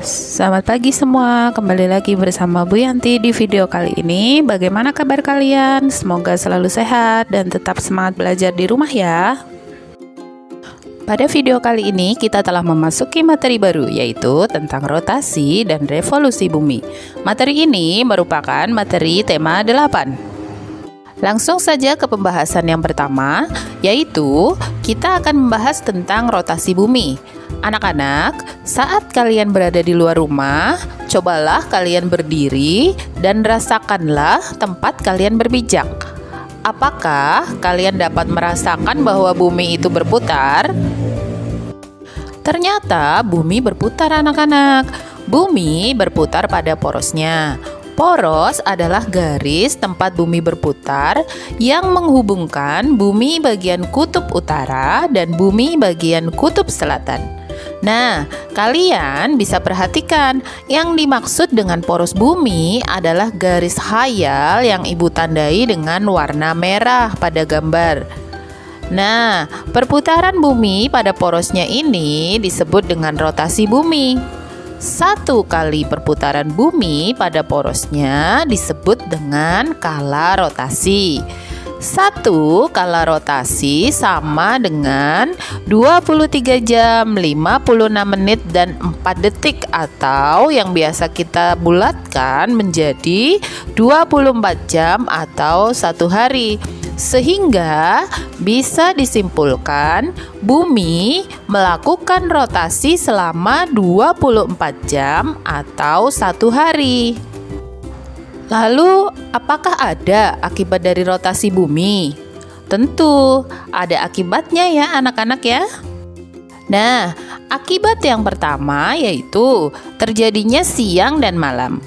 Selamat pagi semua, kembali lagi bersama Bu Yanti di video kali ini. Bagaimana kabar kalian? Semoga selalu sehat dan tetap semangat belajar di rumah ya. Pada video kali ini kita telah memasuki materi baru, yaitu tentang rotasi dan revolusi bumi. Materi ini merupakan materi tema 8. Langsung saja ke pembahasan yang pertama, yaitu kita akan membahas tentang rotasi bumi. Anak-anak, saat kalian berada di luar rumah, cobalah kalian berdiri dan rasakanlah tempat kalian berpijak. Apakah kalian dapat merasakan bahwa bumi itu berputar? Ternyata bumi berputar, anak-anak. Bumi berputar pada porosnya. Poros adalah garis tempat bumi berputar yang menghubungkan bumi bagian kutub utara dan bumi bagian kutub selatan. Nah, kalian bisa perhatikan yang dimaksud dengan poros bumi adalah garis khayal yang ibu tandai dengan warna merah pada gambar. Nah, perputaran bumi pada porosnya ini disebut dengan rotasi bumi. Satu kali perputaran bumi pada porosnya disebut dengan kala rotasi. Satu kala rotasi sama dengan 23 jam, 56 menit, dan 4 detik, atau yang biasa kita bulatkan menjadi 24 jam atau 1 hari. Sehingga bisa disimpulkan bumi melakukan rotasi selama 24 jam atau 1 hari. Lalu, apakah ada akibat dari rotasi bumi? Tentu, ada akibatnya ya anak-anak ya. Nah, akibat yang pertama yaitu terjadinya siang dan malam.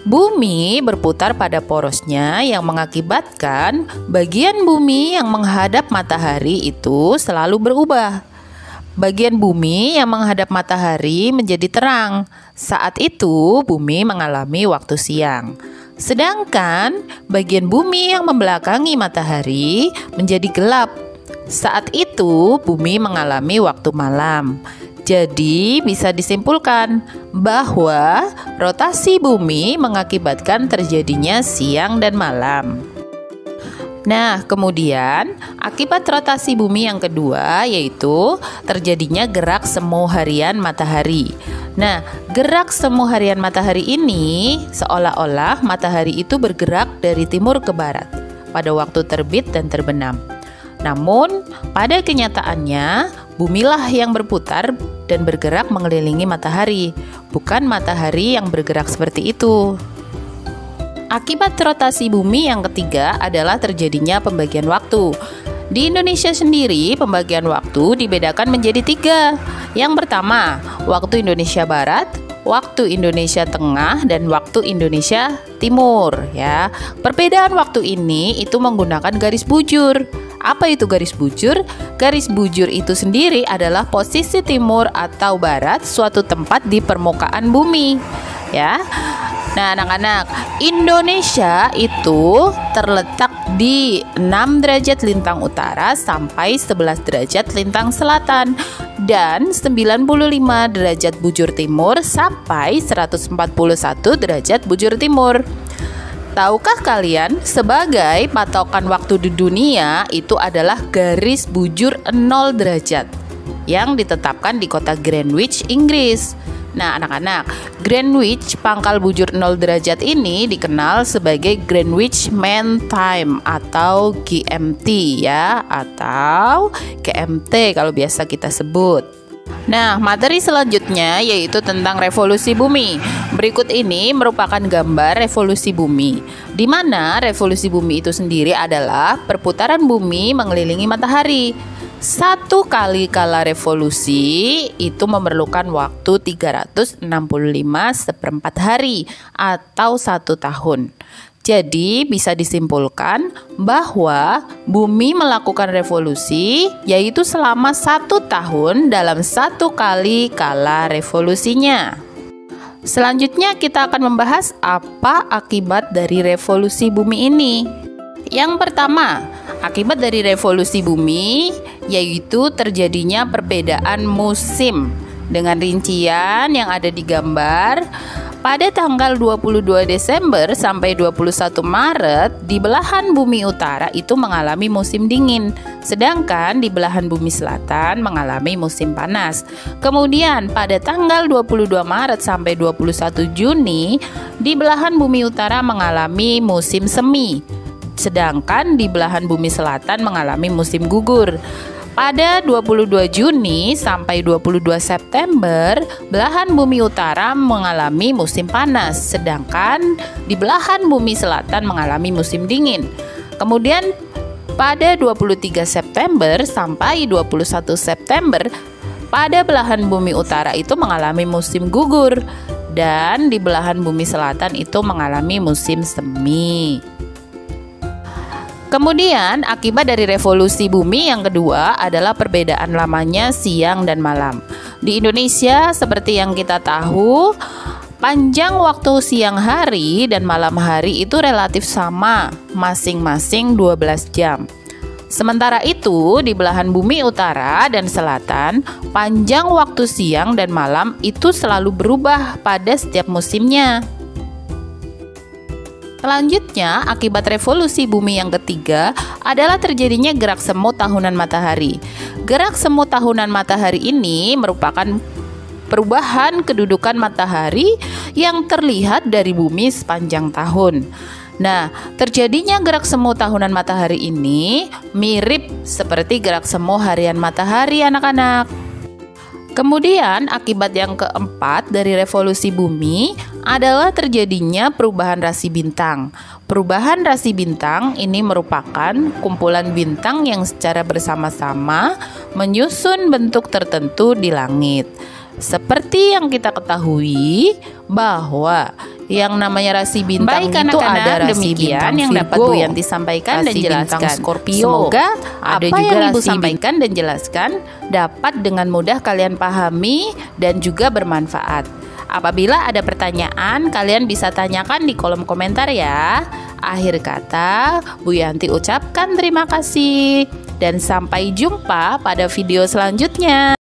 Bumi berputar pada porosnya yang mengakibatkan bagian bumi yang menghadap matahari itu selalu berubah. Bagian bumi yang menghadap matahari menjadi terang. Saat itu bumi mengalami waktu siang. Sedangkan bagian bumi yang membelakangi matahari menjadi gelap. Saat itu bumi mengalami waktu malam. Jadi bisa disimpulkan bahwa rotasi bumi mengakibatkan terjadinya siang dan malam. Nah, kemudian akibat rotasi bumi yang kedua yaitu terjadinya gerak semu harian matahari. Nah, gerak semu harian matahari ini seolah-olah matahari itu bergerak dari timur ke barat pada waktu terbit dan terbenam. Namun, pada kenyataannya, bumilah yang berputar dan bergerak mengelilingi matahari, bukan matahari yang bergerak seperti itu. Akibat rotasi bumi yang ketiga adalah terjadinya pembagian waktu. Di Indonesia sendiri, pembagian waktu dibedakan menjadi 3. Yang pertama, waktu Indonesia Barat, waktu Indonesia Tengah, dan waktu Indonesia Timur ya. Perbedaan waktu ini itu menggunakan garis bujur. Apa itu garis bujur? Garis bujur itu sendiri adalah posisi timur atau barat suatu tempat di permukaan bumi ya. Nah, anak-anak, Indonesia itu terletak di 6 derajat lintang utara sampai 11 derajat lintang selatan dan 95 derajat bujur timur sampai 141 derajat bujur timur. Tahukah kalian sebagai patokan waktu di dunia itu adalah garis bujur 0 derajat yang ditetapkan di kota Greenwich, Inggris. Nah, anak-anak, Greenwich pangkal bujur 0 derajat ini dikenal sebagai Greenwich Mean Time atau GMT ya, atau GMT kalau biasa kita sebut. Nah, materi selanjutnya yaitu tentang revolusi bumi. Berikut ini merupakan gambar revolusi bumi, di mana revolusi bumi itu sendiri adalah perputaran bumi mengelilingi matahari. Satu kali kala revolusi itu memerlukan waktu 365 seperempat hari atau 1 tahun. Jadi bisa disimpulkan bahwa bumi melakukan revolusi yaitu selama 1 tahun dalam 1 kali kala revolusinya. Selanjutnya kita akan membahas apa akibat dari revolusi bumi ini. Yang pertama, Akibat dari revolusi bumi yaitu terjadinya perbedaan musim. Dengan rincian yang ada di gambar, pada tanggal 22 Desember sampai 21 Maret di belahan bumi utara itu mengalami musim dingin, sedangkan di belahan bumi selatan mengalami musim panas. Kemudian pada tanggal 22 Maret sampai 21 Juni di belahan bumi utara mengalami musim semi, sedangkan di belahan bumi selatan mengalami musim gugur. Pada 22 Juni sampai 22 September, belahan bumi utara mengalami musim panas, sedangkan di belahan bumi selatan mengalami musim dingin. Kemudian pada 23 September sampai 21 September, pada belahan bumi utara itu mengalami musim gugur, dan di belahan bumi selatan itu mengalami musim semi. Kemudian akibat dari revolusi bumi yang kedua adalah perbedaan lamanya siang dan malam. Di Indonesia seperti yang kita tahu, panjang waktu siang hari dan malam hari itu relatif sama, masing-masing 12 jam. Sementara itu di belahan bumi utara dan selatan, panjang waktu siang dan malam itu selalu berubah pada setiap musimnya. Selanjutnya, akibat revolusi bumi yang ketiga adalah terjadinya gerak semu tahunan matahari. Gerak semu tahunan matahari ini merupakan perubahan kedudukan matahari yang terlihat dari bumi sepanjang tahun. Nah, terjadinya gerak semu tahunan matahari ini mirip seperti gerak semu harian matahari, anak-anak. Kemudian akibat yang keempat dari revolusi bumi adalah terjadinya perubahan rasi bintang. Perubahan rasi bintang ini merupakan kumpulan bintang yang secara bersama-sama menyusun bentuk tertentu di langit. Seperti yang kita ketahui bahwa yang namanya rasi bintang itu ada rasi bintang yang dapat Bu Yanti sampaikan dan jelaskan. Scorpio. Semoga ada apa juga yang Ibu sampaikan dan jelaskan dapat dengan mudah kalian pahami dan juga bermanfaat. Apabila ada pertanyaan, kalian bisa tanyakan di kolom komentar ya. Akhir kata, Bu Yanti ucapkan terima kasih dan sampai jumpa pada video selanjutnya.